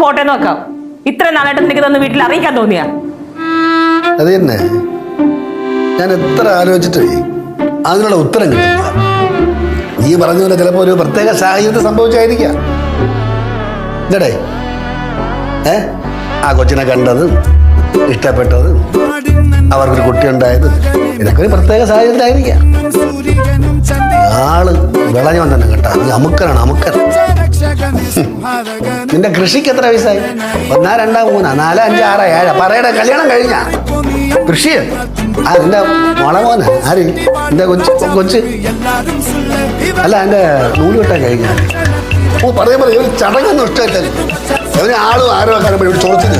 പോട്ടെ നോക്കാം. ഇത്ര നാളായിട്ട് നിനക്ക് ഇതൊന്ന് വീട്ടിൽ അറിയിക്കാൻ തോന്നിയാ? അത് തന്നെ ഞാൻ എത്ര ആലോചിച്ചിട്ട് അതിനുള്ള ഉത്തരം കിട്ടില്ല. നീ പറഞ്ഞ പോലെ ചിലപ്പോ ഒരു പ്രത്യേക സാഹചര്യത്തിൽ സംഭവിച്ചായിരിക്കാം. ഇതടേ ആ കൊച്ചിനെ കണ്ടതും ഇഷ്ടപ്പെട്ടതും അവർക്കൊരു കുട്ടി ഉണ്ടായതും ഇതൊക്കെ ഒരു പ്രത്യേക സാഹചര്യത്തിലായിരിക്കാം. ആള് വിളഞ്ഞവൻ തന്നെ കേട്ടാ. നീ അമുക്കനാണ്, അമുക്കൻ. നിന്റെ കൃഷിക്ക് എത്ര വയസ്സായി? 1, 2, 3, 4, 5, 6, 7 പറയുടെ കല്യാണം കഴിഞ്ഞ കൃഷി? ആ നിന്റെ മുളമോന ആര്? എന്റെ കൊച്ച് അല്ല എന്റെ നൂല് വെട്ടാൻ കഴിഞ്ഞ പറയാ ചടങ്ങൊന്നും ഇഷ്ടമല്ല. അവന് ആളും ആരോ കാണുമ്പോൾ ഇവിടെ ചോദിച്ചില്ല.